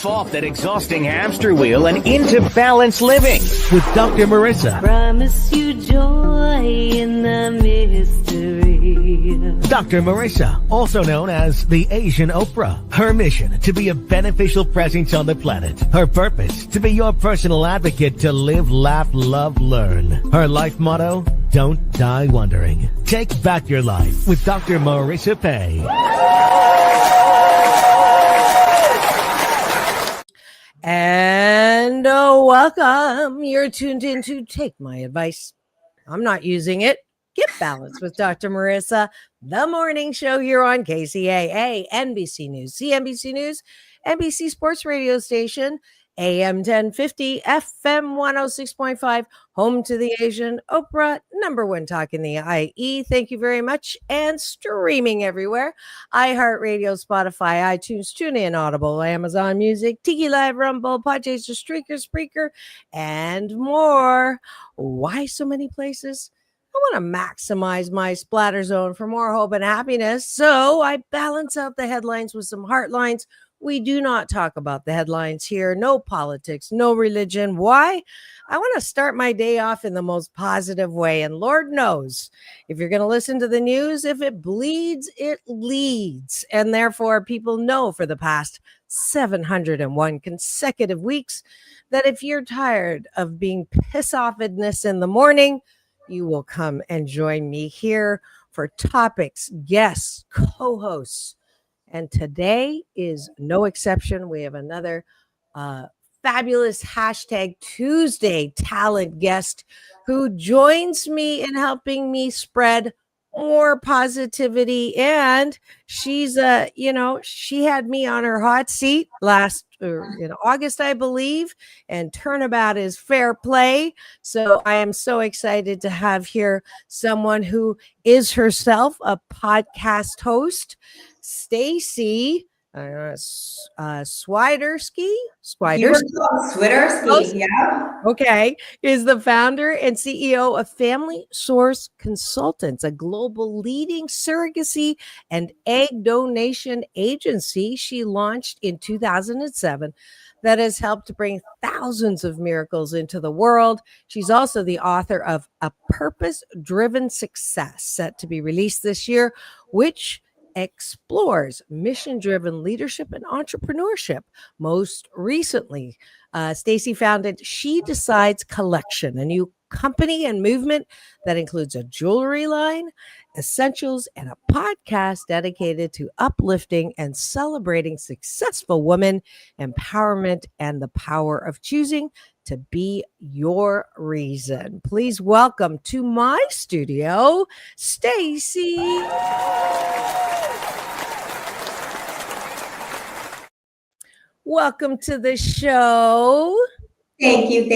Get off that exhausting hamster wheel and into balanced living with Dr. Marissa. Promise you joy in the mystery. Dr. Marissa, also known as the Asian Oprah. Her mission, to be a beneficial presence on the planet. Her purpose, to be your personal advocate to live, laugh, love, learn. Her life motto, don't die wondering. Take back your life with Dr. Marissa Pay. And welcome. You're tuned in to Take My Advice. I'm not using it. Get balanced with Dr. Marissa, the morning show here on KCAA, NBC News, CNBC News, NBC Sports Radio Station, AM 1050, FM 106.5, home to the Asian Oprah, number one talk in the IE. Thank you very much. And streaming everywhere. iHeartRadio, Spotify, iTunes, TuneIn, Audible, Amazon Music, Tiki Live, Rumble, Podchaser, Streaker, Spreaker, and more. Why so many places? I want to maximize my splatter zone for more hope and happiness. So I balance out the headlines with some heartlines. We do not talk about the headlines here. No politics, no religion. Why? I want to start my day off in the most positive way. And Lord knows, if you're going to listen to the news, if it bleeds, it leads. And therefore, people know for the past 701 consecutive weeks that if you're tired of being piss-offedness in the morning, you will come and join me here for topics, guests, co-hosts. And today is no exception. We have another fabulous hashtag Tuesday talent guest who joins me in helping me spread more positivity. And she's she had me on her hot seat last in August, I believe, and turnabout is fair play. So I am so excited to have here someone who is herself a podcast host, Staci Swiderski. Swiderski, yeah. Okay, is the founder and CEO of Family Source Consultants, a global leading surrogacy and egg donation agency she launched in 2007 that has helped bring thousands of miracles into the world. She's also the author of A Purpose-Driven Success, set to be released this year, which explores mission-driven leadership and entrepreneurship. Most recently, Staci founded She Decides Collection, a new company and movement that includes a jewelry line, essentials, and a podcast dedicated to uplifting and celebrating successful women, empowerment, and the power of choosing to be your reason. Please welcome to my studio, Staci. Welcome to the show. Thank you.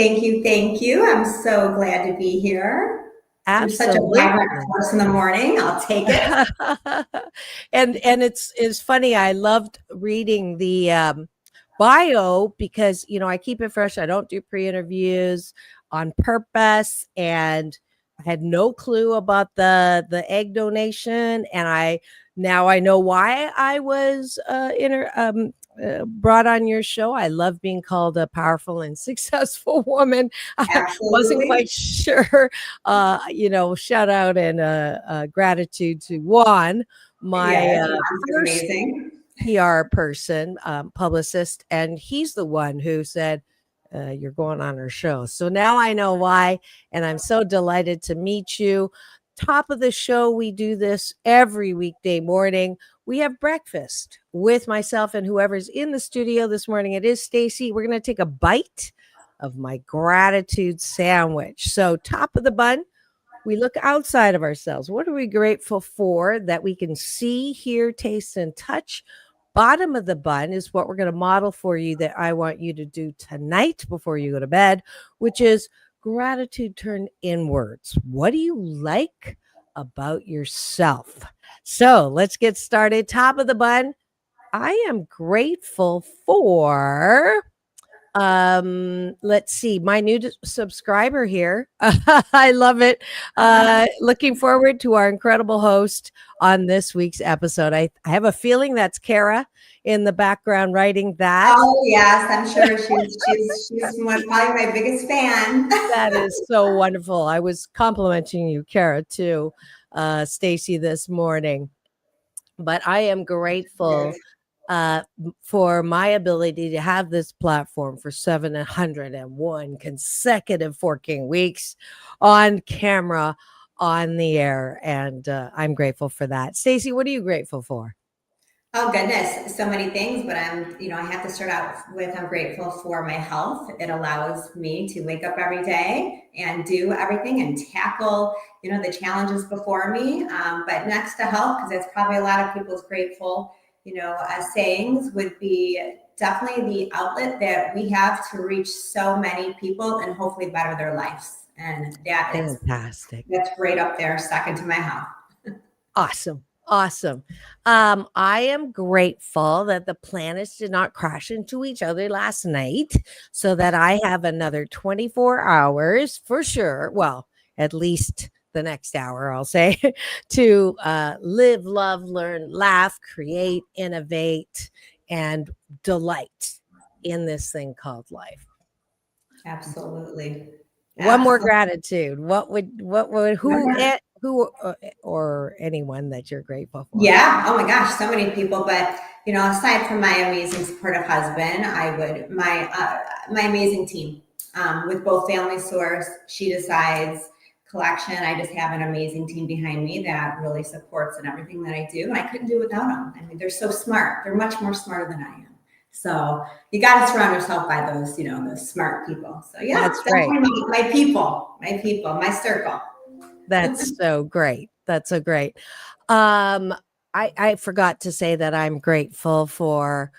I'm so glad to be here. Absolutely. I'm such a vibrant horse in the morning. I'll take it. and it's funny. I loved reading the bio because, I keep it fresh. I don't do pre-interviews on purpose. And I had no clue about the egg donation. And now I know why I was brought on your show. I love being called a powerful and successful woman. I wasn't quite sure. Shout out and gratitude to Juan, my first PR person, publicist, and he's the one who said, you're going on her show. So now I know why, and I'm so delighted to meet you. Top of the show, we do this every weekday morning. We have breakfast with myself and whoever's in the studio this morning. It is Staci. We're going to take a bite of my gratitude sandwich. So top of the bun, we look outside of ourselves. What are we grateful for that we can see, hear, taste, and touch? Bottom of the bun is what we're going to model for you that I want you to do tonight before you go to bed, which is gratitude turned inwards. What do you like about yourself? So let's get started. Top of the bun. I am grateful for Let's see. My new subscriber here. I love it. Looking forward to our incredible host on this week's episode. I have a feeling that's Kara in the background writing that. Oh yes, I'm sure she's probably my biggest fan. That is so wonderful. I was complimenting you, Kara, too, Staci, this morning. But I am grateful for my ability to have this platform for 701 consecutive working weeks on camera, on the air. And I'm grateful for that. Staci, what are you grateful for? Oh goodness, so many things, but I have to start out with I'm grateful for my health. It allows me to wake up every day and do everything and tackle, the challenges before me. But next to health, because that's probably a lot of people's grateful, sayings would be definitely the outlet that we have to reach so many people and hopefully better their lives. And that is fantastic. That's right up there, second to my health. Awesome. I am grateful that the planets did not crash into each other last night so that I have another 24 hours for sure. Well, at least the next hour, I'll say, to live, love, learn, laugh, create, innovate, and delight in this thing called life. Absolutely. One more gratitude. What would who or anyone that you're grateful for? Yeah. Oh my gosh, so many people. But aside from my amazing supportive husband, I would my amazing team with both Family Source, She Decides, Collection. I just have an amazing team behind me that really supports in everything that I do, and I couldn't do it without them. I mean, they're so smart. They're much more smarter than I am. So you got to surround yourself by those, those smart people. So yeah, that's great. My people, my circle. That's so great. That's so great. I forgot to say that I'm grateful for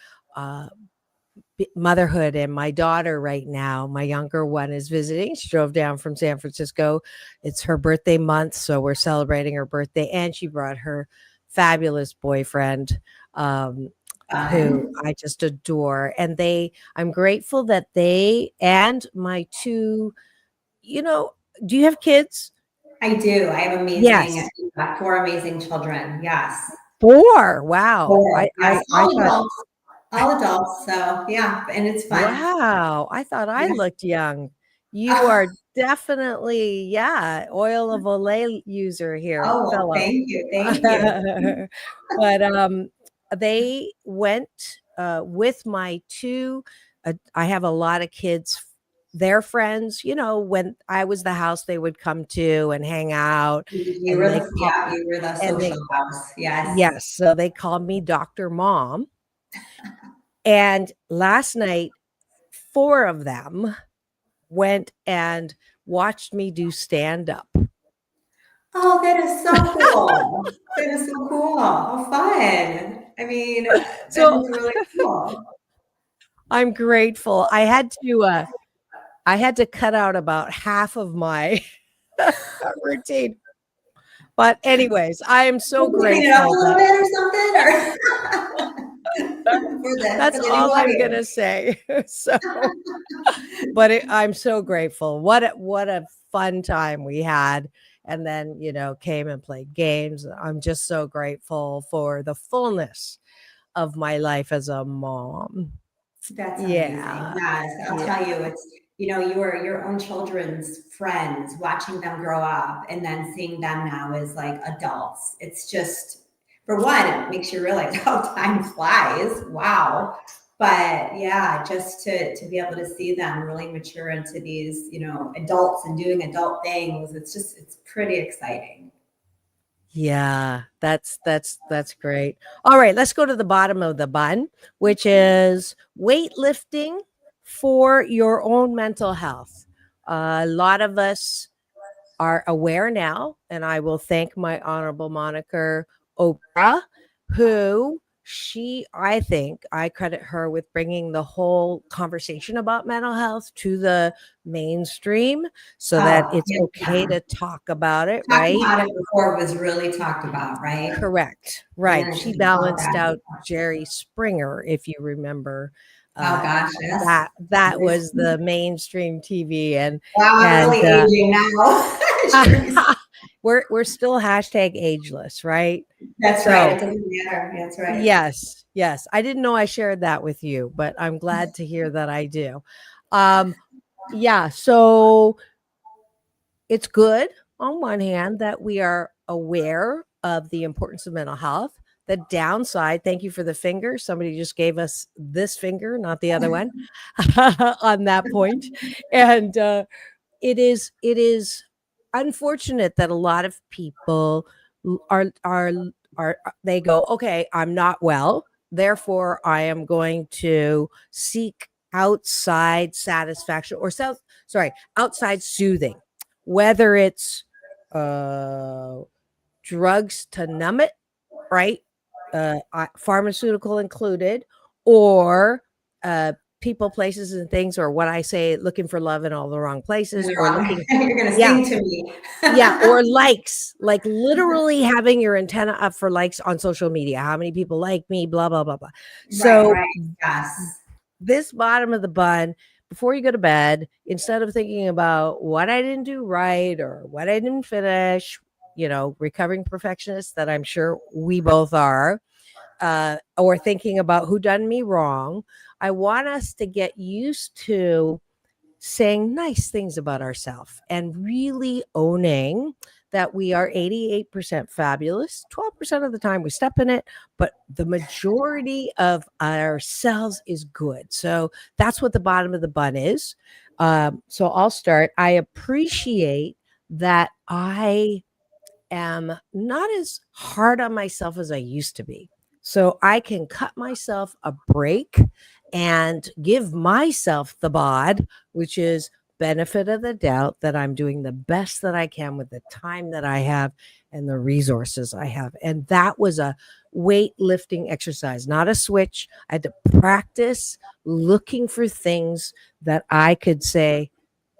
motherhood and my daughter right now. My younger one is visiting. She drove down from San Francisco. It's her birthday month, so we're celebrating her birthday, and she brought her fabulous boyfriend, who I just adore. And I'm grateful that they and my two, do you have kids? I do. I have amazing, 4 amazing children. Yes. 4. Wow. 4. Yes. All adults. So yeah, and it's fun. Wow. I thought I looked young. You are definitely, oil of Olay user here. Oh, fellow. Thank you. But they went with my two. I have a lot of kids. Their friends, when I was the house they would come to and hang out. You were the social house. Yes. Yes. So they called me Dr. Mom. And last night, 4 of them went and watched me do stand-up. Oh, that is so cool. That is so cool. Oh, fun. I mean, that's really cool. I'm grateful. I had to cut out about half of my routine. But anyways, I am so grateful. Clean it up a little bit or something? That's all I'm going to say. So, but I'm so grateful. What a fun time we had. And then, came and played games. I'm just so grateful for the fullness of my life as a mom. That's amazing. Yes, I'll tell you, it's your own children's friends, watching them grow up and then seeing them now as like adults. It's just, for one, it makes you realize how time flies. Wow. But yeah, just to be able to see them really mature into these, adults and doing adult things, it's pretty exciting. Yeah, that's great. All right, let's go to the bottom of the bun, which is weightlifting for your own mental health. A lot of us are aware now, and I will thank my honorable moniker, Oprah, who I think I credit her with bringing the whole conversation about mental health to the mainstream so that it's okay to talk about it, right? Talking about it before it was really talked about, right? Correct. Right. She balanced out Jerry Springer, if you remember Oh gosh, yes. That was the mainstream TV, and Wow, I'm really aging now. we're still hashtag ageless, right? That's right. It doesn't matter. That's right. Yes. I didn't know I shared that with you, but I'm glad to hear that I do. Yeah, so it's good on one hand that we are aware of the importance of mental health. The downside, thank you for the finger. Somebody just gave us this finger, not the other one, on that point. And it is unfortunate that a lot of people are they go, okay, I'm not well, therefore I am going to seek outside satisfaction or outside soothing, whether it's drugs to numb it, right? Pharmaceutical included, or people, places, and things, or what I say, looking for love in all the wrong places, or looking. You're gonna sing to me. Or likes, like literally having your antenna up for likes on social media. How many people like me? Blah blah blah blah. So right. Yes. This bottom of the bun, before you go to bed, instead of thinking about what I didn't do right or what I didn't finish, recovering perfectionists that I'm sure we both are, or thinking about who done me wrong, I want us to get used to saying nice things about ourselves and really owning that we are 88% fabulous. 12% of the time we step in it, but the majority of ourselves is good. So that's what the bottom of the bun is. So I'll start. I appreciate that I am not as hard on myself as I used to be. So I can cut myself a break and give myself the bod, which is benefit of the doubt that I'm doing the best that I can with the time that I have and the resources I have. And that was a weightlifting exercise, not a switch. I had to practice looking for things that I could say,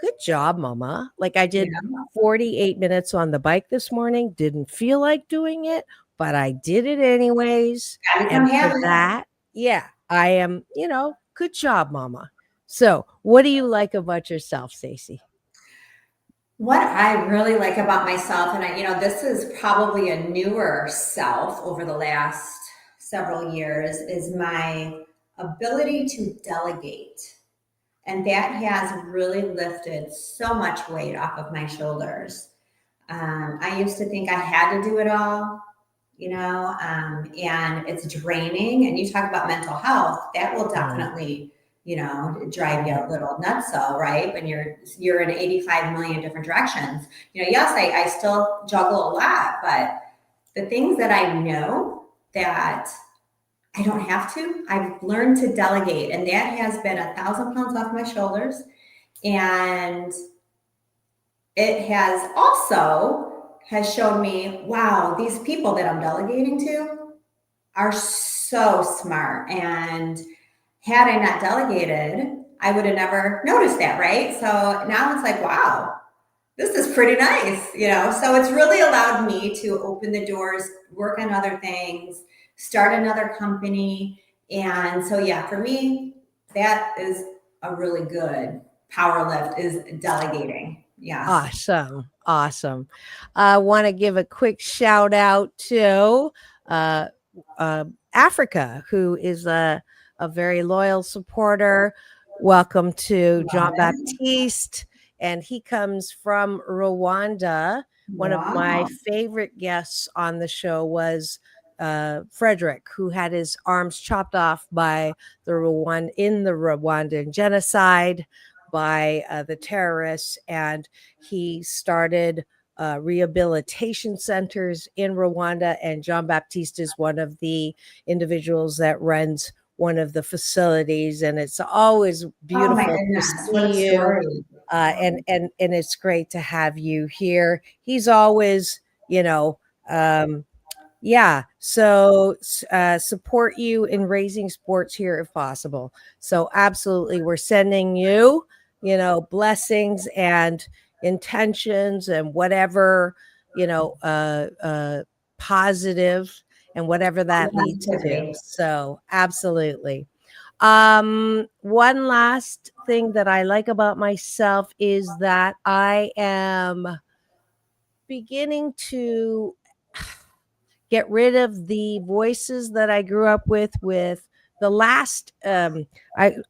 good job, mama. Like I did 48 minutes on the bike this morning, didn't feel like doing it, but I did it anyways. And for that, I am, good job, mama. So what do you like about yourself, Staci? What I really like about myself, and this is probably a newer self over the last several years, is my ability to delegate. And that has really lifted so much weight off of my shoulders. I used to think I had to do it all, and it's draining. And you talk about mental health, that will definitely, drive you a little nutso, right? When you're in 85 million different directions. Yes, I still juggle a lot, but the things that I know that I don't have to, I've learned to delegate, and that has been 1,000 pounds off my shoulders. And it has shown me, wow, these people that I'm delegating to are so smart. And had I not delegated, I would have never noticed that, right? So now it's like, wow, this is pretty nice, So it's really allowed me to open the doors, work on other things, start another company. And so, for me, that is a really good power lift, is delegating. Yeah. Awesome. I want to give a quick shout out to Africa, who is a very loyal supporter. Welcome to Jean Baptiste. And he comes from Rwanda. One of my favorite guests on the show was Frederick, who had his arms chopped off by the Rwandan genocide by the terrorists, and he started rehabilitation centers in Rwanda, and Jean Baptiste is one of the individuals that runs one of the facilities, and it's always beautiful to see you. And it's great to have you here. He's always, so support you in raising sports here if possible. So absolutely, we're sending you, blessings and intentions and whatever, positive and whatever that leads to. So absolutely. One last thing that I like about myself is that I am beginning to get rid of the voices that I grew up with the last I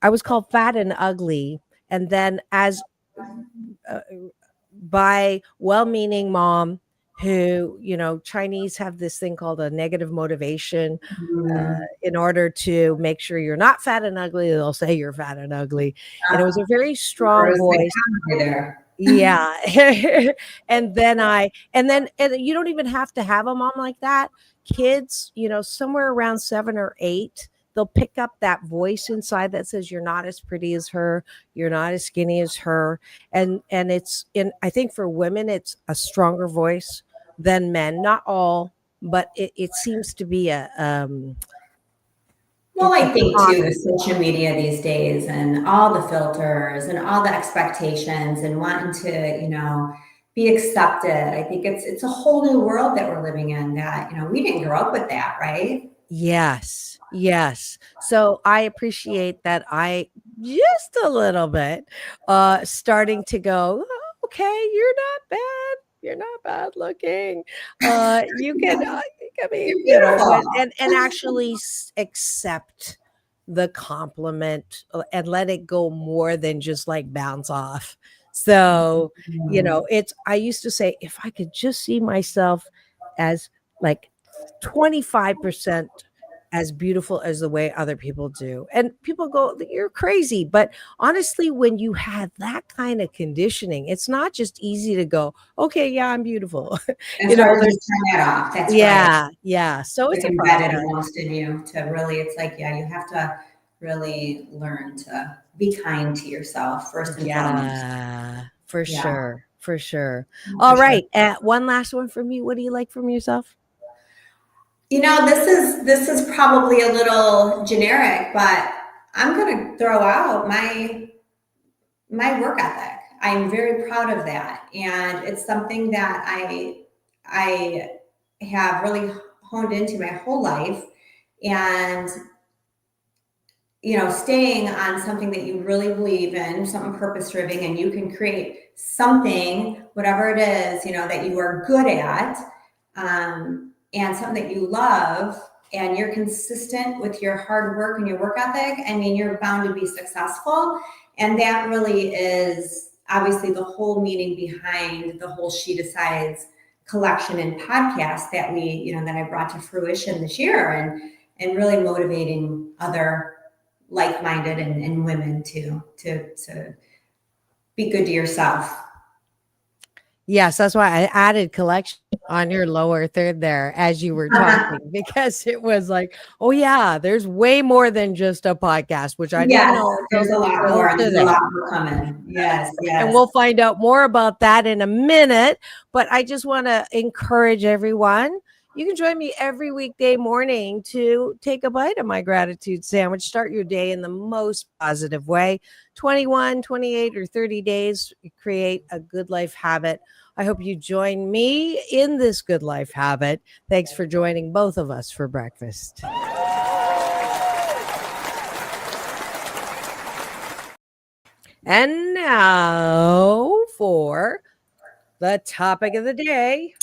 was called fat and ugly, and then as uh, by well-meaning mom who, Chinese have this thing called a negative motivation. Mm. In order to make sure you're not fat and ugly, they'll say you're fat and ugly. And it was a very strong Where's the voice. comedy there? Yeah. And you don't even have to have a mom like that. Kids, somewhere around 7 or 8, they'll pick up that voice inside that says you're not as pretty as her, you're not as skinny as her. And it's in I think for women it's a stronger voice than men. Not all, but it seems to be Well, a I think too, common. with social media these days and all the filters and all the expectations and wanting to, be accepted. I think it's a whole new world that we're living in that, we didn't grow up with that, right? Yes, yes. So I appreciate that I just a little bit starting to go, "Oh, okay, you're not bad. You're not bad looking. You can I mean, You're beautiful. and actually accept the compliment and let it go more than just like bounce off. So, Mm. it's I used to say if I could just see myself as like 25% as beautiful as the way other people do. And people go, you're crazy. But honestly, when you have that kind of conditioning, it's not just easy to go, okay, yeah, I'm beautiful. It's hard to There's, just turn that off. That's right. yeah, yeah. So it's Like a embedded process. almost in you to really, it's like, yeah, you have to really learn to be kind to yourself first and foremost. Yeah, for Yeah, sure. For sure. for All sure. right. One last one from you. What do you like from yourself? This is probably a little generic, but I'm gonna throw out my work ethic. I'm very proud of that, and it's something that I have really honed into my whole life. And staying on something that you really believe in, something purpose driven, and you can create something, whatever it is, that you are good at, and something that you love, and you're consistent with your hard work and your work ethic. I mean, you're bound to be successful. And that really is obviously the whole meaning behind the whole She Decides collection and podcast that that I brought to fruition this year, and really motivating other like-minded and women to be good to yourself. Yes, that's why I added collection on your lower third there as you were talking, because it was like, oh yeah, there's way more than just a podcast, which I didn't Yes, know there's a lot until more. There's a today. lot more coming. Yes, And yes. we'll find out more about that in a minute. But I just want to encourage everyone. You can join me every weekday morning to take a bite of my gratitude sandwich. Start your day in the most positive way. 21, 28, or 30 days, create a good life habit. I hope you join me in this good life habit. Thanks for joining both of us for breakfast. And now for the topic of the day.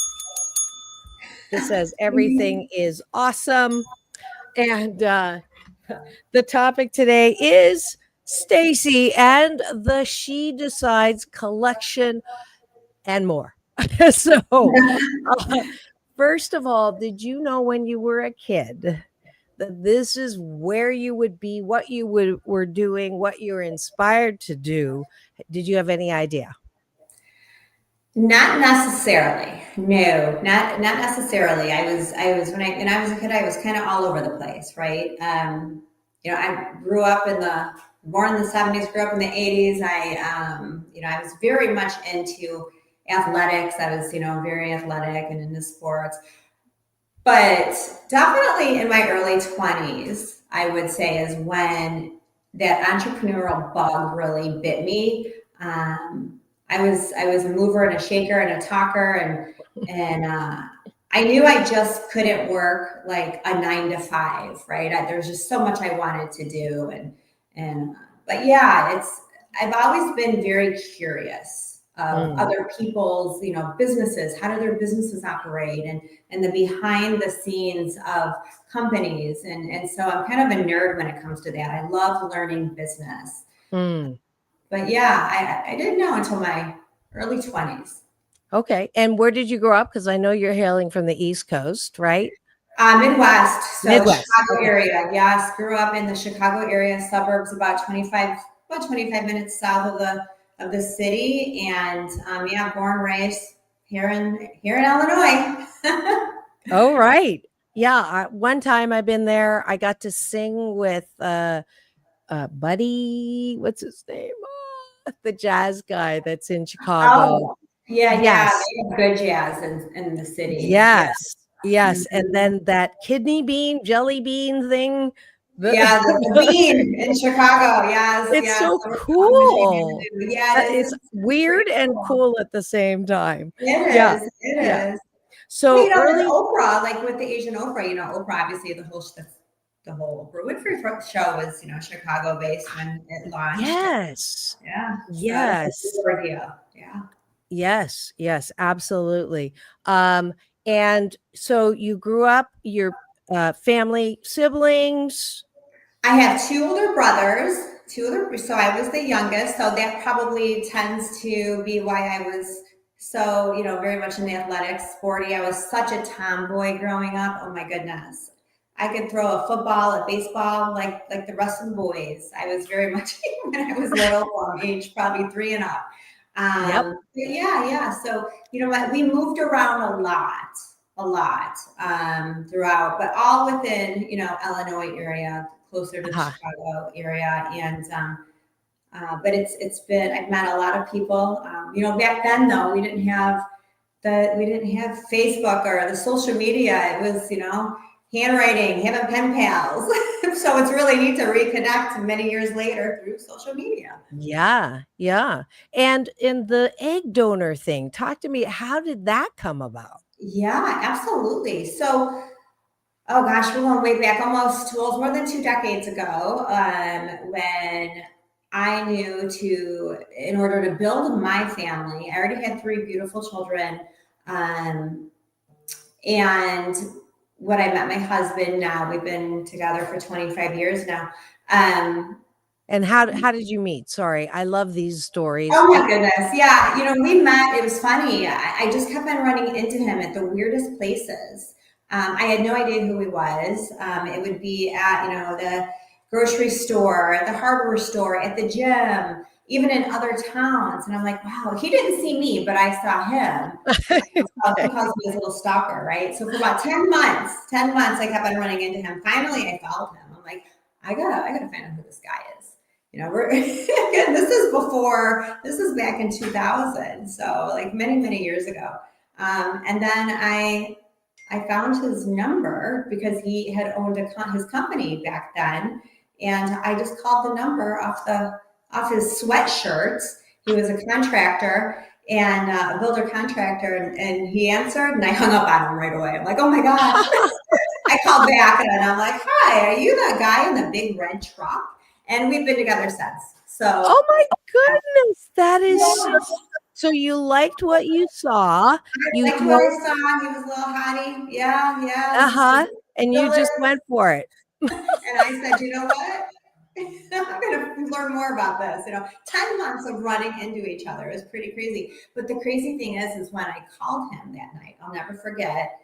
It says everything is awesome. And the topic today is Staci and the She Decides collection and more. So, first of all, did you know when you were a kid that this is where you would be, what you were doing, what you were inspired to do? Did you have any idea? Not necessarily. No, not necessarily. I was when I was a kid, I was kind of all over the place, right? I grew up born in the 70s, grew up in the 80s. I was very much into athletics. I was, very athletic and into sports. But definitely in my early 20s, I would say is when that entrepreneurial bug really bit me. I was a mover and a shaker and a talker, and I knew I just couldn't work like a 9 to 5, right? There's just so much I wanted to do, but yeah, I've always been very curious of other people's, businesses. How do their businesses operate, and the behind the scenes of companies, and so I'm kind of a nerd when it comes to that. I love learning business, but yeah, I didn't know until my early 20s. Okay. And where did you grow up? Because I know you're hailing from the East Coast, right? Midwest, so Midwest. Chicago area. Yes, grew up in the Chicago area suburbs, about 25 minutes south of the city, and yeah, born raised here in Illinois. Oh, right. Yeah. One time I've been there, I got to sing with Buddy, what's his name? The jazz guy that's in Chicago. Oh, yeah, Yes. they have good jazz in the city. Yes. Yes. And then that kidney bean, jelly bean thing. The bean in Chicago. Yes. It's so cool. Yeah, It's weird and cool at the same time. It is. So well, early Oprah, like with the Asian Oprah, Oprah, obviously the whole Oprah Winfrey show was, Chicago based when it launched. Yes. Yeah. Yes. So idea. Yeah. Yes, absolutely. And so you grew up, your family, siblings. I have 2 older brothers, so I was the youngest. So that probably tends to be why I was so, very much in the athletics, sporty. I was such a tomboy growing up. Oh my goodness. I could throw a football, a baseball, like the rest of the boys. I was very much, when I was little, age probably 3 and up. Yeah. So, we moved around a lot throughout, but all within, Illinois area, closer to the Chicago area. And, but I've met a lot of people, back then though, we didn't have Facebook or the social media. It was, handwriting, having pen pals. So it's really neat to reconnect many years later through social media. Yeah. And in the egg donor thing, talk to me. How did that come about? Yeah, absolutely. So, oh gosh, we're going way back, almost more than 2 decades ago, when I knew in order to build my family, I already had 3 beautiful children, and when I met my husband, now we've been together for 25 years now. And how did you meet? Sorry, I love these stories. Oh my goodness. Yeah. We met, it was funny. I just kept on running into him at the weirdest places. I had no idea who he was. It would be at, the grocery store, at the hardware store, at the gym, even in other towns. And I'm like, wow, he didn't see me, but I saw him. He calls me his little stalker, right? So for about 10 months, I kept on running into him. Finally, I followed him. I'm like, I gotta find out who this guy is. Again, this is back in 2000. So like many years ago. And then I found his number because he had owned his company back then. And I just called the number off his sweatshirts. He was a contractor and a builder contractor, and he answered, and I hung up on him right away. I'm like, oh my gosh. I called back and I'm like, hi, are you the guy in the big red truck? And we've been together since. So, oh my goodness, that is so you liked what you saw. You liked what I saw. He was a little hottie. Yeah. And you just went for it. And I said, you know what? I'm going to learn more about this. 10 months of running into each other is pretty crazy. But the crazy thing is when I called him that night, I'll never forget,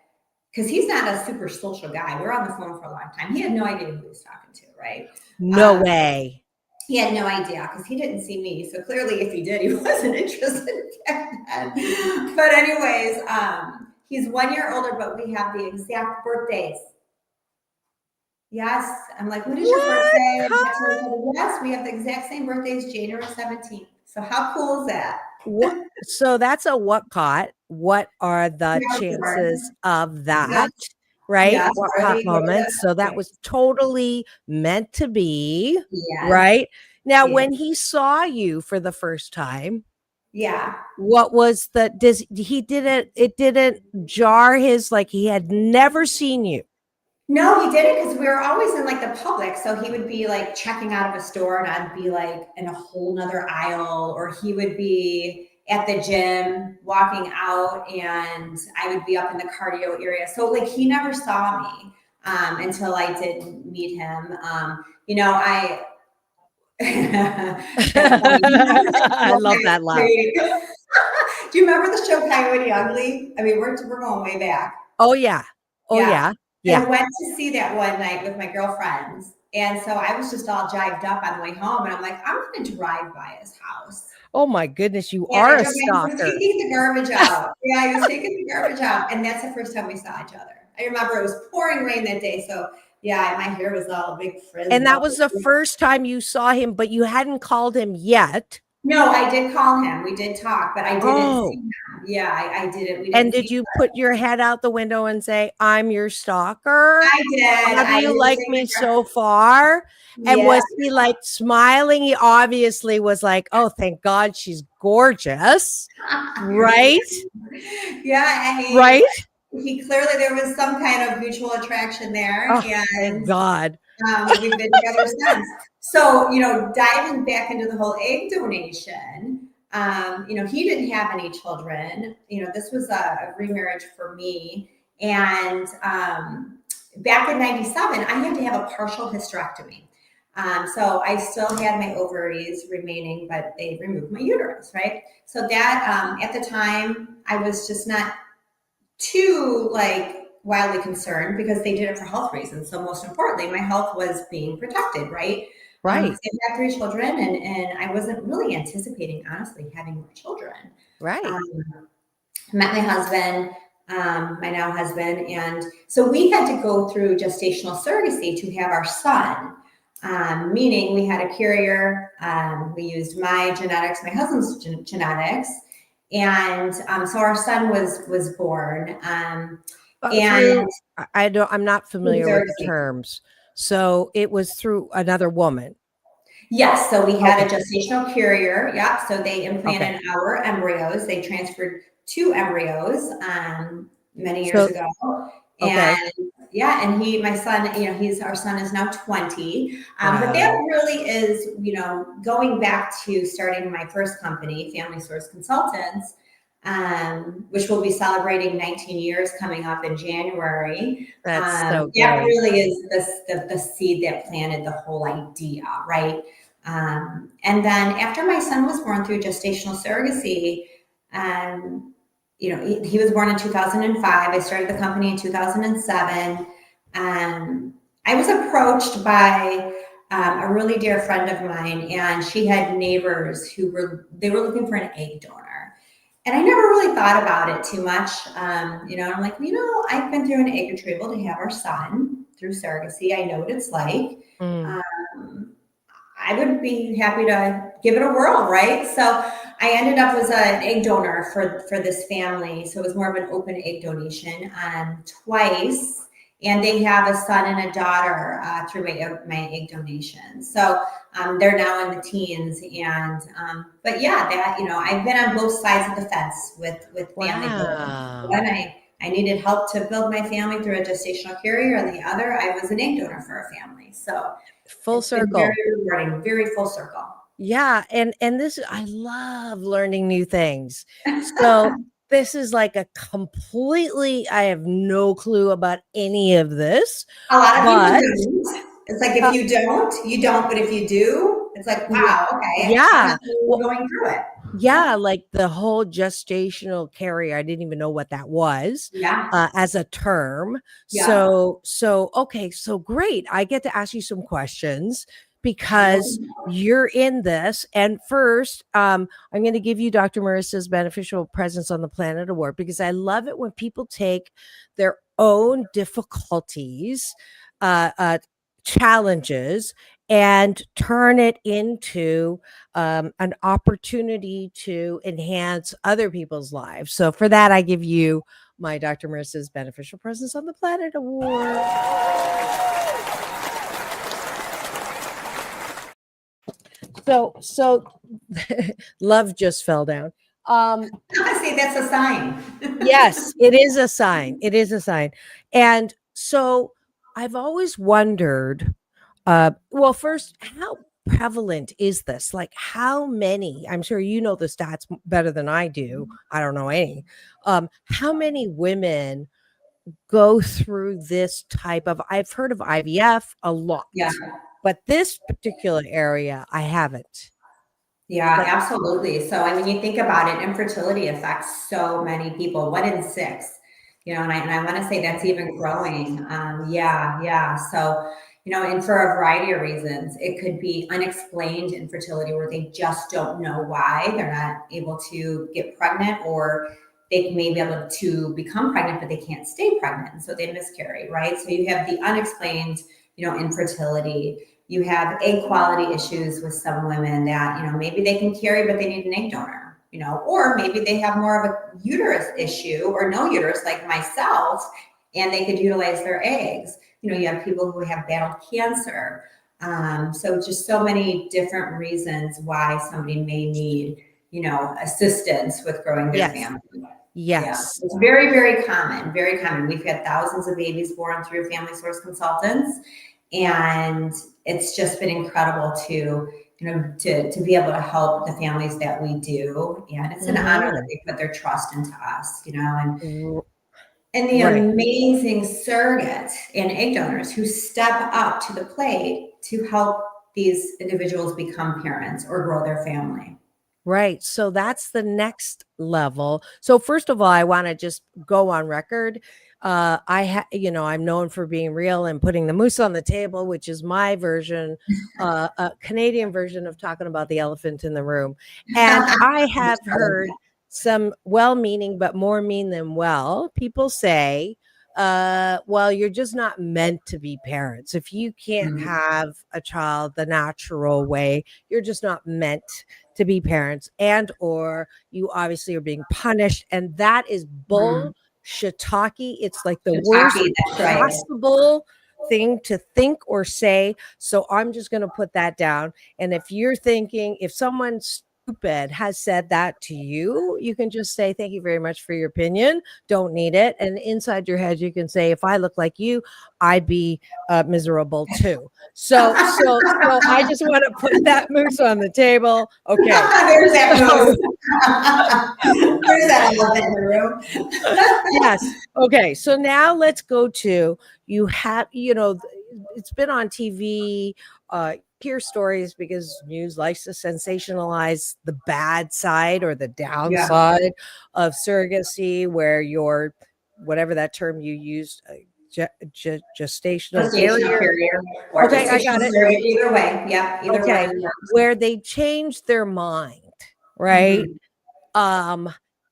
because he's not a super social guy. We were on the phone for a long time. He had no idea who he was talking to, right? No way. He had no idea because he didn't see me. So clearly, if he did, he wasn't interested back then. But anyways, he's 1 year older, but we have the exact birthdays. Yes. I'm like, what is your birthday? Yes, we have the exact same birthdays, January 17th. So how cool is that? So that's a what caught. What are the chances of that? Right? Yes, what caught moments. So that was totally meant to be. Yes. Right? Now, when he saw you for the first time, Yeah. What was the, it didn't jar his, like he had never seen you. No, he didn't, because we were always in like the public. So he would be like checking out of a store and I'd be like in a whole nother aisle, or he would be at the gym walking out and I would be up in the cardio area. So like he never saw me until I did meet him. You know, I I love that laugh. Do you remember the show Coyote Ugly? I mean, we're going way back. Oh yeah. Oh yeah. I went to see that one night with my girlfriends. And so I was just all jived up on the way home. And I'm like, I'm going to drive by his house. Oh my goodness, you are a stalker. He was taking the garbage out. Yeah, he was taking the garbage out. And that's the first time we saw each other. I remember it was pouring rain that day. So yeah, my hair was all big frizz. And that was the first time you saw him, but you hadn't called him yet. No, I did call him. We did talk, but I didn't see him. Yeah, I didn't. And did you put your head out the window and say, I'm your stalker? I did. How do you like me so far? And was he like smiling? He obviously was like, oh, thank God she's gorgeous. Right? Yeah. Right? He clearly, there was some kind of mutual attraction there. Oh, and thank God. We've been together since. So, you know, diving back into the whole egg donation, you know, he didn't have any children. You know, this was a remarriage for me. And back in 97, I had to have a partial hysterectomy. So I still had my ovaries remaining, but they removed my uterus, right? So that at the time, I was just not too like wildly concerned because they did it for health reasons. So most importantly, my health was being protected, right? Right. I had 3 children and I wasn't really anticipating, honestly, having more children. Right. Met my husband, my now husband. And so we had to go through gestational surrogacy to have our son, meaning we had a carrier. We used my genetics, my husband's genetics. And so our son was born. And I'm not familiar with the terms. So it was through another woman. Yes. So we had a gestational carrier. Yeah. So they implanted our embryos. They transferred 2 embryos many years ago. And yeah, and my son, you know, our son is now 20. But that really is, you know, going back to starting my first company, Family Source Consultants, which will be celebrating 19 years coming up in January. That's so great. That really is the seed that planted the whole idea, right? And then after my son was born through gestational surrogacy, you know, he was born in 2005. I started the company in 2007. I was approached by a really dear friend of mine, and she had neighbors who were looking for an egg donor. And I never really thought about it too much. You know, I'm like, you know, I've been through an egg retrieval to have our son through surrogacy. I know what it's like. I would be happy to give it a whirl, right? So I ended up as an egg donor for this family. So it was more of an open egg donation twice. And they have a son and a daughter through my egg donation. So they're now in the teens. And but yeah, that, you know, I've been on both sides of the fence with family. One, I needed help to build my family through a gestational carrier, and the other, I was an egg donor for a family. So full circle. Very rewarding, very full circle. Yeah, and this, I love learning new things. So this is like a completely, I have no clue about any of this. A lot of people don't. It's like if you don't, you don't. But if you do, it's like, wow, okay. Yeah. We're going through it. Yeah, like the whole gestational carrier, I didn't even know what that was. Yeah. As a term. Yeah. So okay, so great. I get to ask you some questions because you're in this. And first, I'm going to give you Dr. Marissa's Beneficial Presence on the Planet Award, because I love it when people take their own difficulties, challenges, and turn it into an opportunity to enhance other people's lives. So for that, I give you my Dr. Marissa's Beneficial Presence on the Planet Award. So love just fell down. See, that's a sign. Yes, it is a sign. It is a sign. And so I've always wondered, well, first, how prevalent is this? Like, how many? I'm sure you know the stats better than I do. I don't know any. How many women go through this type of? I've heard of IVF a lot, Yeah. but this particular area, I haven't. Yeah, Like, absolutely. So, I mean, you think about it, infertility affects so many people, 1 in 6, and I want to say that's even growing. Yeah. So, and for a variety of reasons, it could be unexplained infertility where they just don't know why they're not able to get pregnant, or they may be able to become pregnant, but they can't stay pregnant. And so they miscarry, right? So you have the unexplained, infertility. You have egg quality issues with some women that, maybe they can carry, but they need an egg donor, or maybe they have more of a uterus issue or no uterus like myself, and they could utilize their eggs. You have people who have battled cancer. So just so many different reasons why somebody may need, assistance with growing their family. Yes. Yeah. It's very, very common, very common. We've had thousands of babies born through Family Source Consultants. And it's just been incredible to be able to help the families that we do. And it's an honor that they put their trust into us, and the amazing surrogates and egg donors who step up to the plate to help these individuals become parents or grow their family. Right. So that's the next level. So first of all, I want to just go on record. I'm known for being real and putting the moose on the table, which is my version, a Canadian version of talking about the elephant in the room. And I have heard some well-meaning, but more mean than well, people say, well, you're just not meant to be parents. If you can't have a child the natural way, you're just not meant to be parents, and or you obviously are being punished. And that is bull shiitake. It's like the worst possible thing to think or say. So I'm just going to put that down. And if you're thinking, if someone stupid has said that to you, you can just say, thank you very much for your opinion. Don't need it. And inside your head, you can say, if I look like you, I'd be miserable too. So I just want to put that moose on the table. Okay. There's that moose. There's that elephant in the room. Yes. Okay. So now let's go to, you have, it's been on TV, hear stories because news likes to sensationalize the bad side or the downside of surrogacy, where you're, whatever that term you used, gestational carrier. Okay, I got it. Either way. Yeah. Either way. Where they change their mind, right?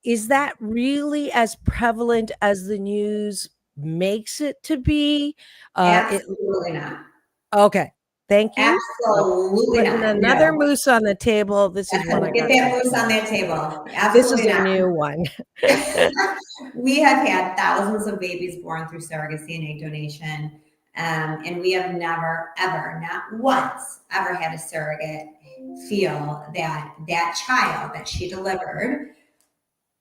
Is that really as prevalent as the news makes it to be? Absolutely not. Okay. Thank you. Absolutely not. Another moose on the table. This is one I get that moose on that table. Absolutely this is a new one. We have had thousands of babies born through surrogacy and egg donation. And we have never, ever, not once, ever had a surrogate feel that child that she delivered,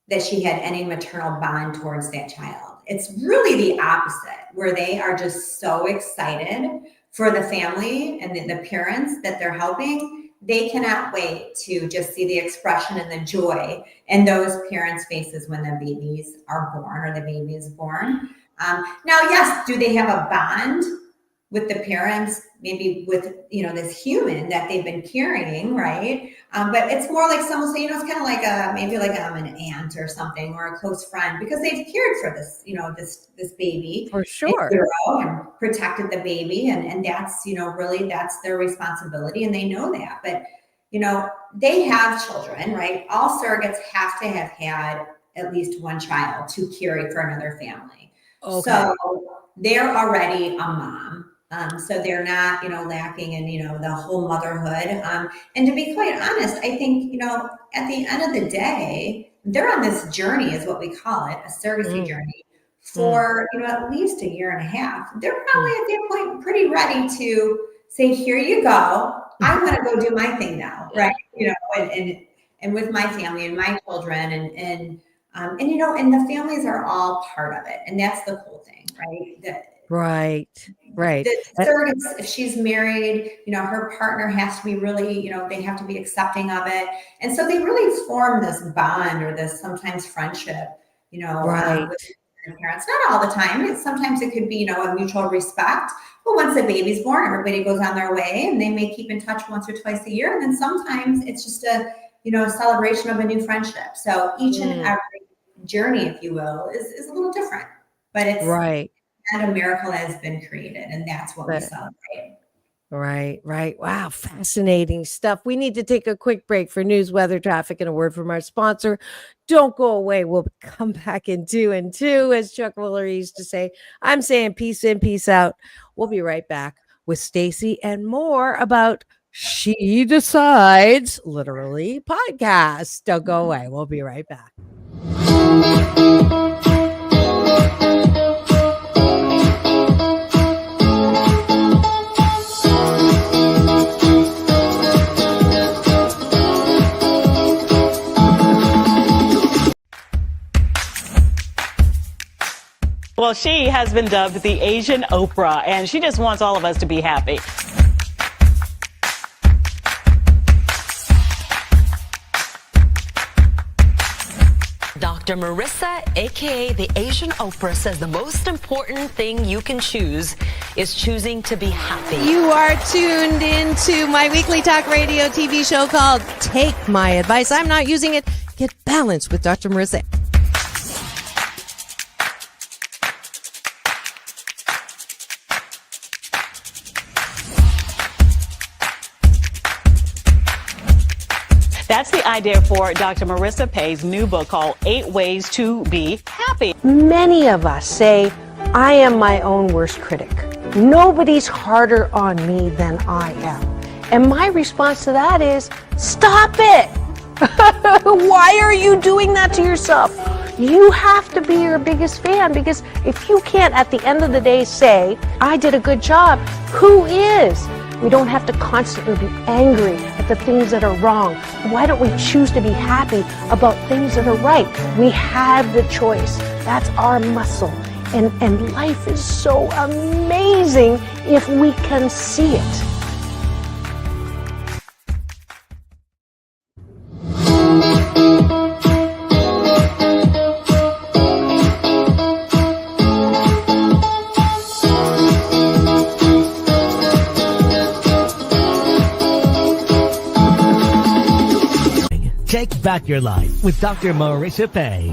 that she had any maternal bond towards that child. It's really the opposite, where they are just so excited for the family and the parents that they're helping. They cannot wait to just see the expression and the joy in those parents' faces when the babies are born or the baby is born. Now, yes, do they have a bond with the parents, maybe with, this human that they've been carrying, right? But it's more like someone say, it's kind of like maybe like an aunt or something, or a close friend, because they've cared for this, this baby. For sure. And protected the baby. And that's, really that's their responsibility. And they know that. But, they have children, right? All surrogates have to have had at least one child to carry for another family. Okay. So they're already a mom. So they're not, lacking in, the whole motherhood. And to be quite honest, I think, at the end of the day, they're on this journey, is what we call it, a surrogacy journey, for, at least a year and a half. They're probably at that point pretty ready to say, here you go. I'm going to go do my thing now. Right. And and with my family and my children, and you know, and the families are all part of it, and that's the cool thing, right? Right. The surrogates, if she's married, you know, her partner has to be really, you know, they have to be accepting of it. And so they really form this bond or this sometimes friendship, you know, with their parents. Not all the time. Sometimes it could be, you know, a mutual respect. But once the baby's born, everybody goes on their way and they may keep in touch once or twice a year. And then sometimes it's just a, you know, a celebration of a new friendship. So each and every journey, if you will, is a little different. But it's and a miracle has been created, and that's what we celebrate. Right. Wow, fascinating stuff. We need to take a quick break for news, weather, traffic, and a word from our sponsor. Don't go away. We'll come back in 2 and 2, as Chuck Woolery used to say. I'm saying peace in, peace out. We'll be right back with Staci and more about She Decides, literally, podcast. Don't go away. We'll be right back. Well, she has been dubbed the Asian Oprah, and she just wants all of us to be happy. Dr. Marissa, aka the Asian Oprah, says the most important thing you can choose is choosing to be happy. You are tuned into my weekly talk radio TV show called Take My Advice. I'm not using it. Get balanced with Dr. Marissa. That's the idea for Dr. Marissa Pay's new book called 8 Ways to Be Happy. Many of us say, I am my own worst critic. Nobody's harder on me than I am. And my response to that is, stop it! Why are you doing that to yourself? You have to be your biggest fan, because if you can't at the end of the day say, I did a good job, who is? We don't have to constantly be angry at the things that are wrong. Why don't we choose to be happy about things that are right? We have the choice. That's our muscle. And life is so amazing if we can see it. Take back your life with Dr. Marissa Pay.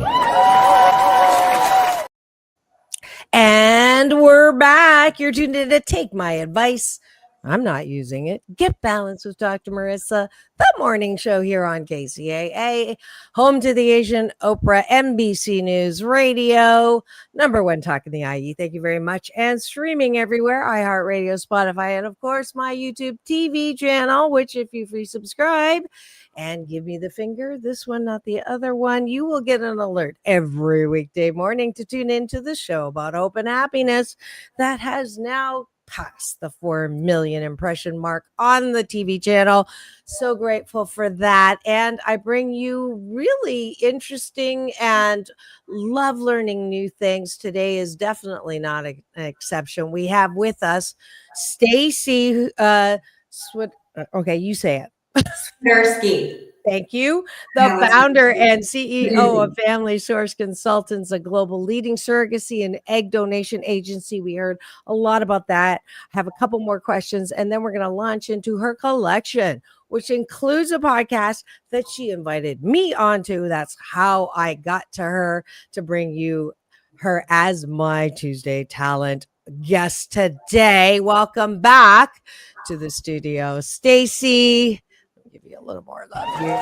And we're back. You're tuned in to Take My Advice. I'm not using it. Get balanced with Dr. Marissa, the morning show here on KCAA, home to the Asian Oprah, NBC News Radio, #1 talk in the IE. Thank you very much. And streaming everywhere, iHeartRadio, Spotify, and of course my YouTube TV channel, which if you free subscribe and give me the finger, this one, not the other one, you will get an alert every weekday morning to tune into the show about hope and happiness that has now past the 4 million impression mark on the TV channel. So grateful for that. And I bring you really interesting and love learning new things. Today is definitely not an exception. We have with us Staci okay, you say it. Swiderski. Thank you. The founder and CEO of Family Source Consultants, a global leading surrogacy and egg donation agency. We heard a lot about that. I have a couple more questions, and then we're going to launch into her collection, which includes a podcast that she invited me onto. That's how I got to her to bring you her as my Tuesday talent guest today. Welcome back to the studio, Staci. Give you a little more love here.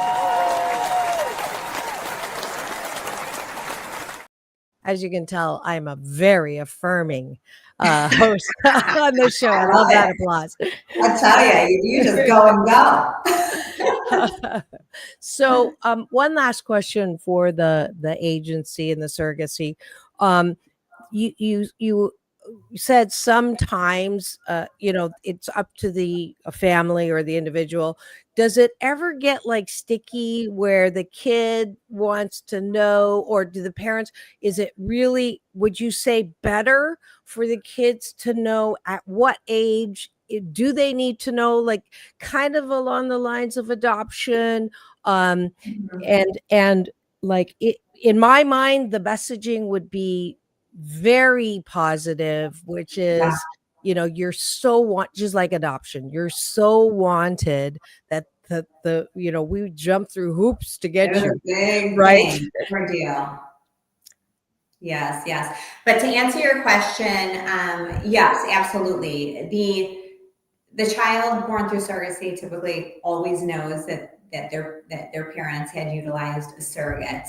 As you can tell, I'm a very affirming host on the show. I love that applause. I tell you, you just go and go. So, one last question for the agency and the surrogacy. You you said sometimes, it's up to the family or the individual. Does it ever get like sticky where the kid wants to know, or do the parents, is it really, would you say, better for the kids to know at what age? Do they need to know, like kind of along the lines of adoption? And like it, in my mind, the messaging would be very positive, which Yeah. is, you're so just like adoption, you're so wanted that we jump through hoops to It get was a you, big right? thing, big ordeal. Yes, yes. But to answer your question, yes, absolutely. The child born through surrogacy typically always knows that their parents had utilized a surrogate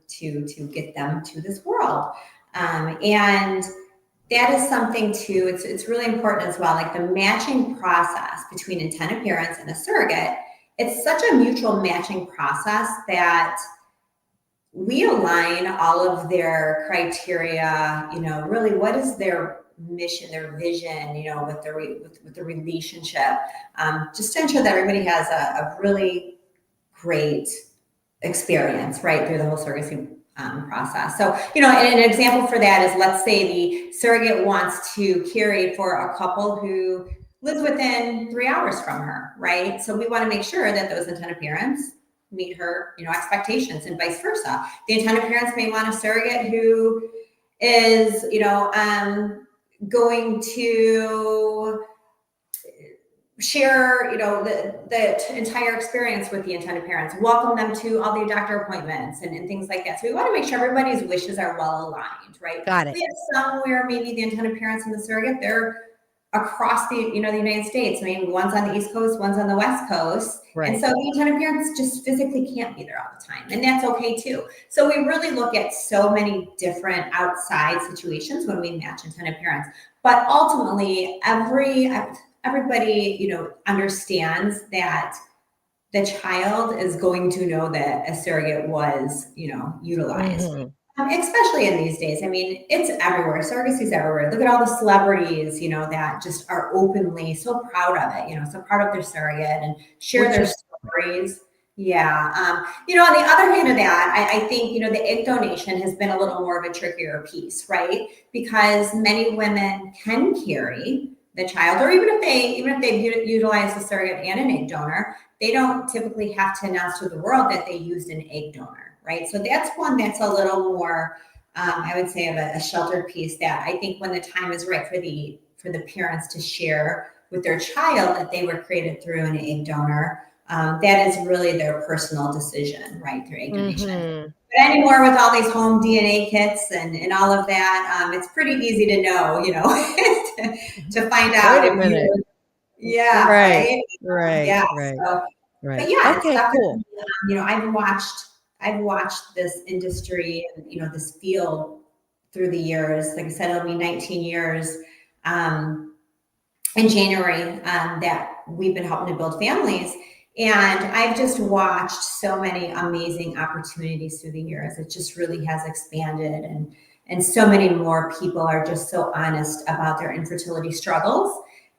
to get them to this world, and that is something too. It's really important as well. Like the matching process between intended parents and a surrogate, it's such a mutual matching process that we align all of their criteria, really what is their mission, their vision, with the relationship, just to ensure that everybody has a really great experience right through the whole surrogacy process. So, and an example for that is, let's say the surrogate wants to carry for a couple who lives within 3 hours from her, right? So we want to make sure that those intended parents meet her, expectations, and vice versa. The intended parents may want a surrogate who is, going to share, the entire experience with the intended parents, welcome them to all the doctor appointments and things like that. So we want to make sure everybody's wishes are well aligned, right? Got it. We have somewhere maybe the intended parents and the surrogate, they're across the United States. I mean, one's on the East Coast, one's on the West Coast. Right. And so the intended parents just physically can't be there all the time. And that's okay too. So we really look at so many different outside situations when we match intended parents. But ultimately, everybody, understands that the child is going to know that a surrogate was, utilized. Mhm. Especially in these days. I mean, it's everywhere. Surrogacy is everywhere. Look at all the celebrities, that just are openly so proud of it, so proud of their surrogate and share their stories. Yeah. On the other hand of that, I think, the egg donation has been a little more of a trickier piece, right? Because many women can carry the child, or even if they utilize a surrogate and an egg donor, they don't typically have to announce to the world that they used an egg donor. Right. So that's one that's a little more, I would say, of a sheltered piece that I think when the time is right for the parents to share with their child that they were created through an egg donor, that is really their personal decision, right, through egg donation. Mhm. But anymore with all these home DNA kits and all of that, it's pretty easy to know, to find out. Wait a minute. Yeah. Right. Yeah. Right. So, Right. but yeah, Okay, cool. I've watched this industry and this field through the years. Like I said, it'll be 19 years in January that we've been helping to build families. And I've just watched so many amazing opportunities through the years. It just really has expanded, and so many more people are just so honest about their infertility struggles.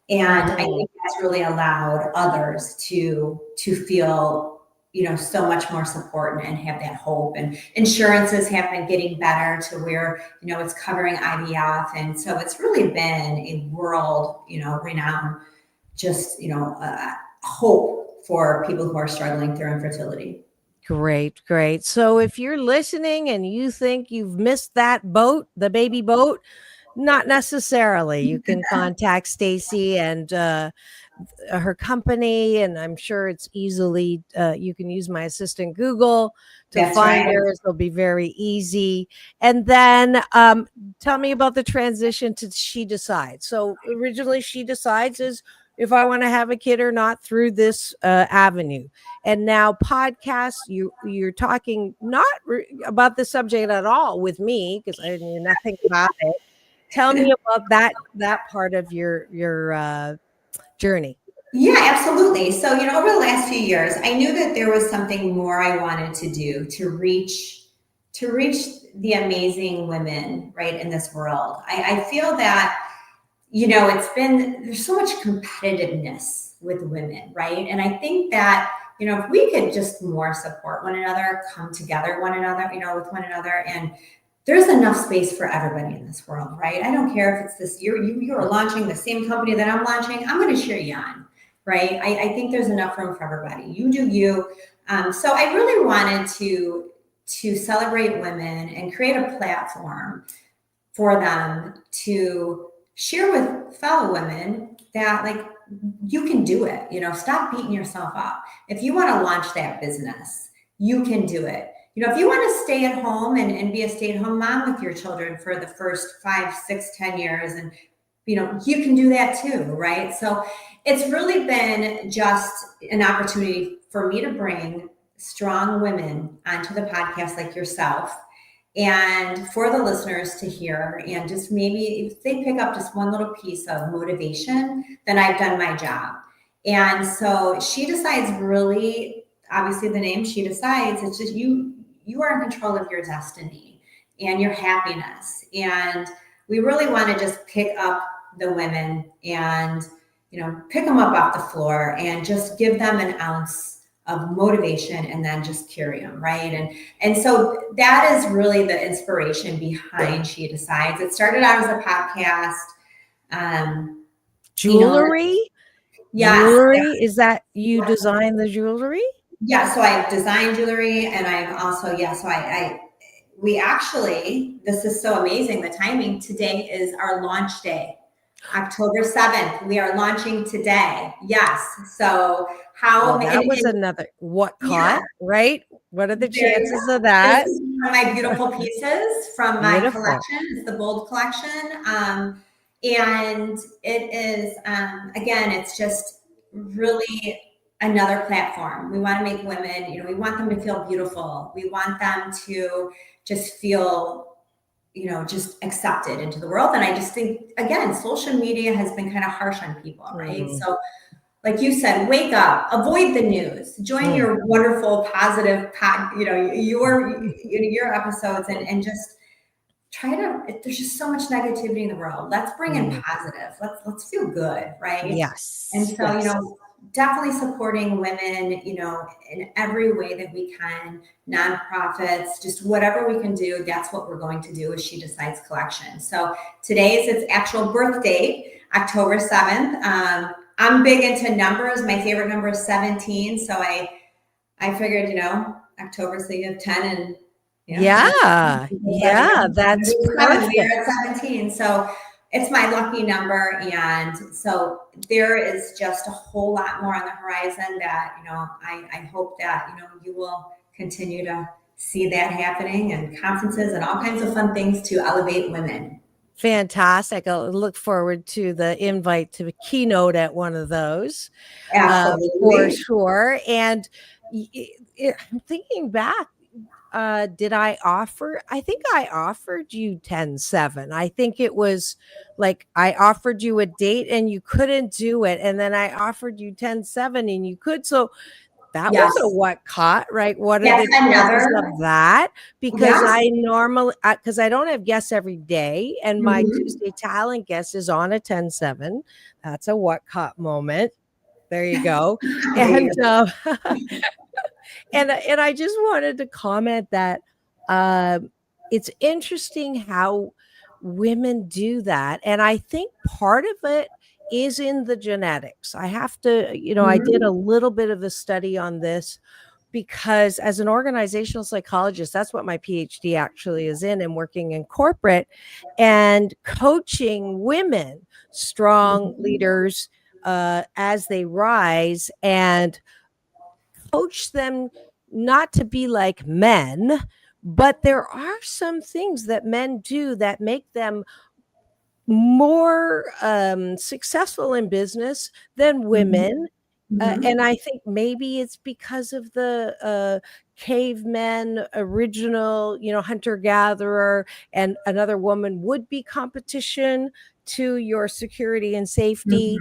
And I think that's really allowed others to feel, so much more support and have that hope. And insurances have been getting better to where, it's covering IVF. And so it's really been a world, renowned, just, hope for people who are struggling through infertility. Great, great. So if you're listening and you think you've missed that boat, the baby boat, not necessarily. You can contact Staci and her company, and I'm sure it's easily, you can use my assistant Google to That's find right. her. It'll be very easy. And then tell me about the transition to She Decides. So originally She Decides is if I want to have a kid or not through this avenue. And now podcasts, you're talking not about the subject at all with me, because I knew nothing about it. Tell me about that part of your journey. Yeah, absolutely. So, over the last few years, I knew that there was something more I wanted to do to reach to reach the amazing women, right, in this world. I feel that, there's so much competitiveness with women, right? And I think that, if we could just more support one another, come together with one another, and there's enough space for everybody in this world, right? I don't care if it's this, you're launching the same company that I'm launching, I'm going to cheer you on, right? I think there's enough room for everybody. You do you. So I really wanted to celebrate women and create a platform for them to share with fellow women that, like, you can do it. Stop beating yourself up. If you want to launch that business, you can do it. If you want to stay at home and be a stay-at-home mom with your children for the first 5, 6, 10 years, and you can do that too, right? So it's really been just an opportunity for me to bring strong women onto the podcast like yourself, and for the listeners to hear, and just maybe if they pick up just one little piece of motivation, then I've done my job. And so She Decides, really, obviously the name She Decides, it's just you are in control of your destiny and your happiness. And we really want to just pick up the women and, pick them up off the floor and just give them an ounce of motivation, and then just carry them, right? And so that is really the inspiration behind She Decides. It started out as a podcast. Jewelry? Jewelry? Is that you design the jewelry? Yeah, so I design jewelry, and I'm also, we actually, this is so amazing, the timing, today is our launch day, October 7th. We are launching today. Yes. So that was another what caught, right? What are the chances of that? This is one of my beautiful pieces from my collection. It's the Bold collection. And it is, again, it's just really another platform. We want to make women, we want them to feel beautiful. We want them to just feel, just accepted into the world. And I just think, again, social media has been kind of harsh on people, right? Mm. So like you said, wake up, avoid the news, join your wonderful, positive, your episodes, and just try to, there's just so much negativity in the world. Let's bring in positive. Let's feel good, right? Yes. And so, definitely supporting women, in every way that we can, nonprofits, just whatever we can do. That's what we're going to do with She Decides collection. So today is its actual birth date, October 7th. I'm big into numbers. My favorite number is 17. So I figured, October, so you have 10 and that's perfect. We're at 17. So it's my lucky number. And so there is just a whole lot more on the horizon that, I hope that, you will continue to see that happening, and conferences and all kinds of fun things to elevate women. Fantastic. I'll look forward to the invite to keynote at one of those. Absolutely. For sure. And I'm thinking back, did I offer? I think I offered you 10/7. I think it was like I offered you a date and you couldn't do it. And then I offered you 10/7 and you could. So that was a what caught, right? What are the chances of that? Because I normally, because I don't have guests every day, and my Tuesday talent guest is on a 10/7. That's a what caught moment. There you go. And and I just wanted to comment that it's interesting how women do that, and I think part of it is in the genetics. I have to, I did a little bit of a study on this because as an organizational psychologist, that's what my PhD actually is in, and working in corporate and coaching women, strong leaders, as they rise, and coach them not to be like men, but there are some things that men do that make them more successful in business than women. And I think maybe it's because of the cavemen, original, hunter-gatherer, and another woman would be competition to your security and safety.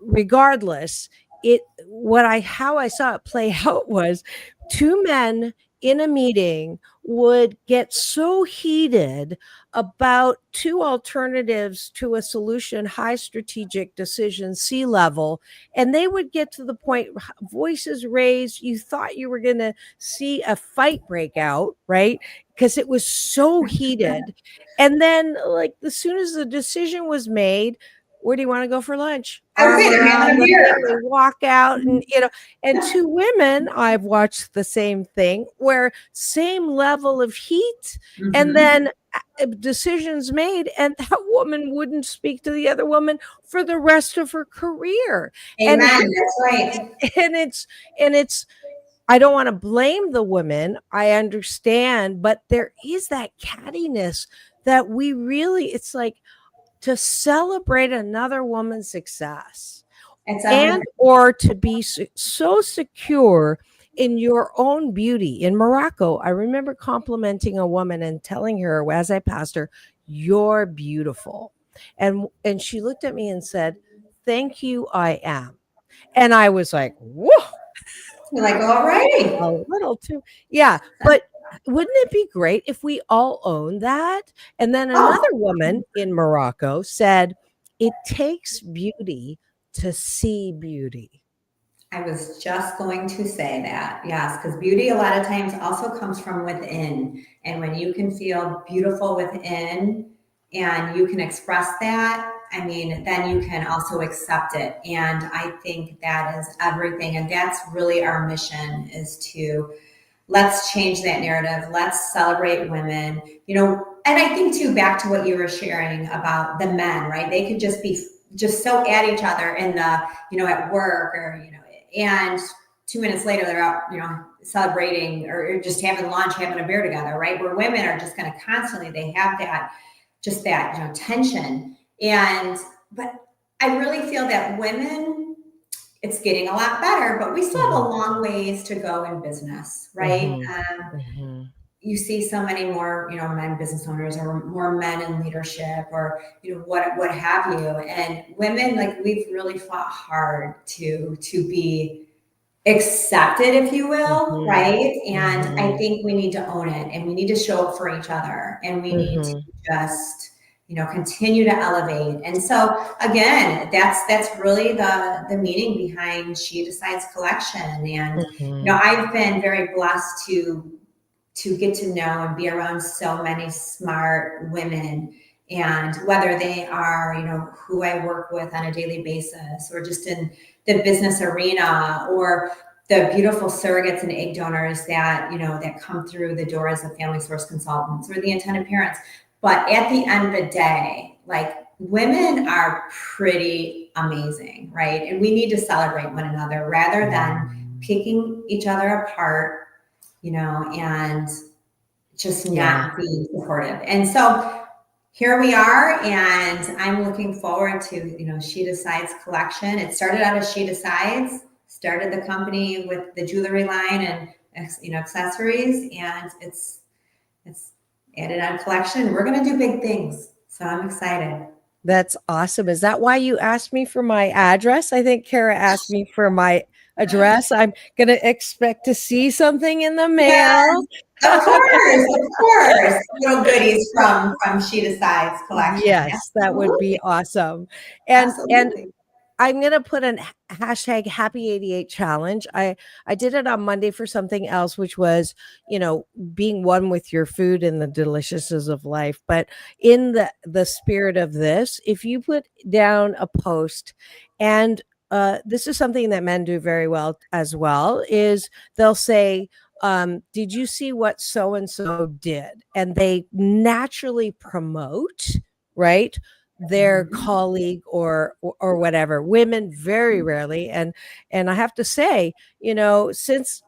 Regardless, how I saw it play out was two men in a meeting would get so heated about two alternatives to a solution, high strategic decision, C level, and they would get to the point, voices raised, you thought you were going to see a fight break out, right? Because it was so heated. And then, like, as soon as the decision was made, where do you want to go for lunch? I was saying, they're having a beer. They walk out, and and two women, I've watched the same thing, where same level of heat, and then decisions made, and that woman wouldn't speak to the other woman for the rest of her career. Amen. That's right. And it's I don't want to blame the women. I understand, but there is that cattiness that we really, it's like, to celebrate another woman's success and or to be so secure in your own beauty. In Morocco, I remember complimenting a woman and telling her, as I passed her, "You're beautiful." And she looked at me and said, "Thank you, I am." And I was like, whoa. You're like, all right. A little too. Yeah. But wouldn't it be great if we all own that? And then another woman in Morocco said, "It takes beauty to see beauty." I was just going to say that. Yes, because beauty a lot of times also comes from within. And when you can feel beautiful within and you can express that, I mean, then you can also accept it. And I think that is everything. And that's really our mission, is to let's change that narrative. Let's celebrate women, and I think too, back to what you were sharing about the men, right? They could just be just so at each other in the, at work or, and 2 minutes later they're out, celebrating or just having lunch, having a beer together, right? Where women are just kind of constantly, they have that, just that, tension. But I really feel that women, it's getting a lot better, but we still have a long ways to go in business, right? You see so many more, men business owners or more men in leadership or, what have you. And women, like, we've really fought hard to be accepted, if you will, right? And I think we need to own it, and we need to show up for each other, and we need to just, continue to elevate. And so again, that's really the meaning behind She Decides collection. And, I've been very blessed to get to know and be around so many smart women, and whether they are, who I work with on a daily basis, or just in the business arena, or the beautiful surrogates and egg donors that, that come through the doors of Family Source Consultants, or the intended parents. But at the end of the day, like, women are pretty amazing, right? And we need to celebrate one another rather than picking each other apart, and just not being supportive. And so here we are, and I'm looking forward to, She Decides collection. It started out as She Decides, started the company with the jewelry line and, accessories, and it's added on collection. We're going to do big things. So I'm excited. That's awesome. Is that why you asked me for my address? I think Kara asked me for my address. I'm going to expect to see something in the mail. Yes, of course. Little goodies from She Decides collection. Yes, that would be awesome. And I'm going to put an hashtag Happy 88 challenge. I did it on Monday for something else, which was, being one with your food and the deliciousness of life. But in the spirit of this, if you put down a post, and this is something that men do very well as well, is they'll say, did you see what so-and-so did? And they naturally promote, right, their colleague or whatever. Women very rarely, and I have to say, since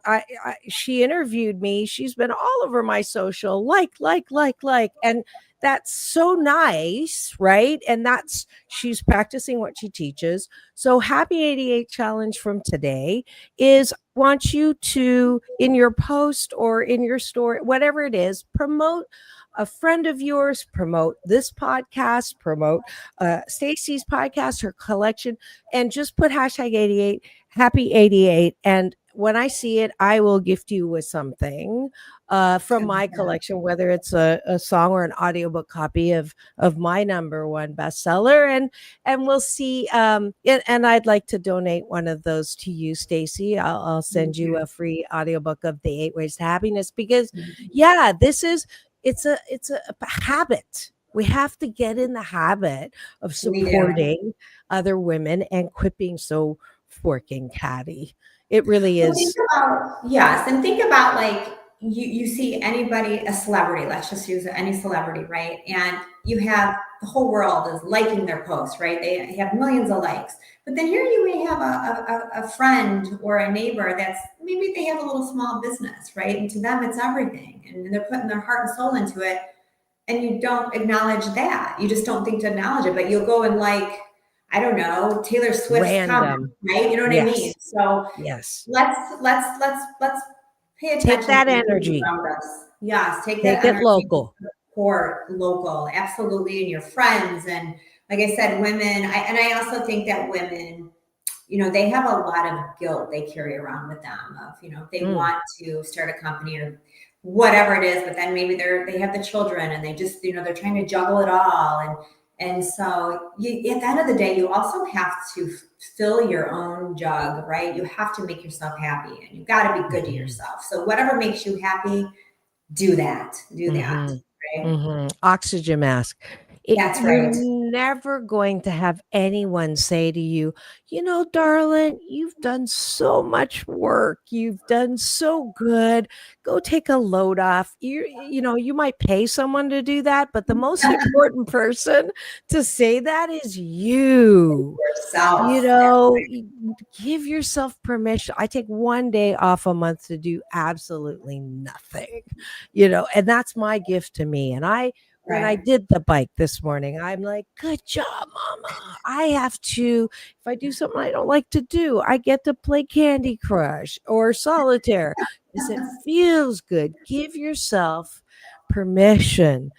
she interviewed me, she's been all over my social, like, and that's so nice, right? And she's practicing what she teaches. So Happy 88 challenge from today is, want you to, in your post or in your story, whatever it is, promote a friend of yours, promote this podcast, promote Staci's podcast, her collection, and just put hashtag 88, Happy 88, and when I see it, I will gift you with something from my collection, whether it's a song or an audiobook copy of my number one bestseller. And we'll see. And I'd like to donate one of those to you, Staci. I'll send you a free audiobook of The 8 Ways to Happiness, because yeah, it's a habit. We have to get in the habit of supporting other women and quit being so forking catty. It really is. Yes. And think about, like, you see anybody, a celebrity, let's just use any celebrity, right? And you have the whole world is liking their posts, right? They have millions of likes. But then here you may have a friend or a neighbor that's maybe they have a little small business, right? And to them, it's everything. And they're putting their heart and soul into it. And you don't acknowledge that. You just don't think to acknowledge it, but you'll go and, like, I don't know, Taylor Swift's comment, right? You know what I mean? So yes, let's pay attention. Take that energy. Yes, take it local. Support local, absolutely, and your friends. And like I said, women. I also think that women, they have a lot of guilt they carry around with them of, if they want to start a company or whatever it is, but then maybe they have the children and they just, they're trying to juggle it all. And so at the end of the day, you also have to fill your own jug, right? You have to make yourself happy, and you've got to be good to yourself. So whatever makes you happy, do that, right? Oxygen mask. That's right. You're never going to have anyone say to you, darling, you've done so much work. You've done so good. Go take a load off. You might pay someone to do that, but the most important person to say that is you. Yourself. Give yourself permission. I take one day off a month to do absolutely nothing, and that's my gift to me. And when I did the bike this morning, I'm like, good job, mama. I have to, if I do something I don't like to do, I get to play Candy Crush or Solitaire because it feels good. Give yourself permission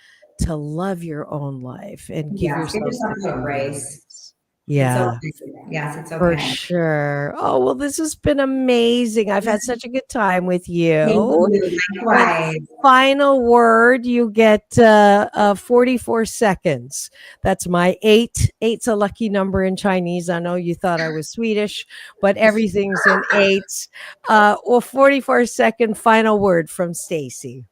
to love your own life and give yourself a grace. Yeah. Yes, it's okay. For sure. Oh, well, this has been amazing. I've had such a good time with you. Thank you. Likewise. Final word, you get 44 seconds. That's my 8. 8's a lucky number in Chinese. I know you thought I was Swedish, but everything's in 8s. 44-second final word from Staci.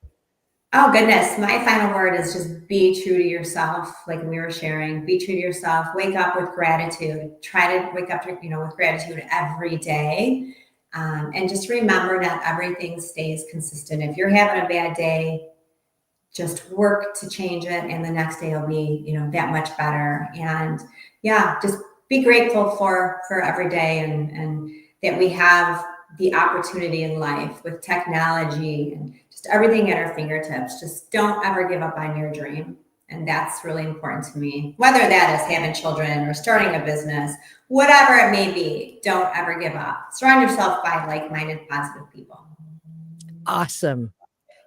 Oh, goodness. My final word is just be true to yourself. Like we were sharing, be true to yourself. Wake up with gratitude. Try to wake up, with gratitude every day. And just remember that everything stays consistent. If you're having a bad day, just work to change it. And the next day will be, that much better. And just be grateful for every day and that we have the opportunity in life with technology and just everything at our fingertips. Just don't ever give up on your dream. And that's really important to me. Whether that is having children or starting a business, whatever it may be, don't ever give up. Surround yourself by like-minded, positive people. Awesome.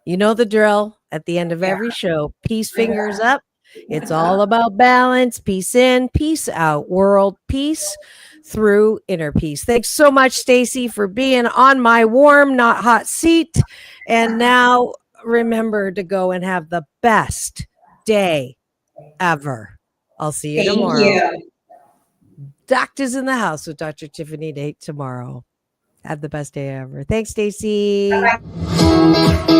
You know the drill at the end of every show. Peace, fingers up. It's all about balance. Peace in, peace out. World peace through inner peace. Thanks so much, Staci, for being on my warm, not hot seat. And now remember to go and have the best day ever. I'll see you tomorrow. Thank you. Doctors in the House with Dr. Tiffany Date tomorrow. Have the best day ever. Thanks, Staci. Bye-bye.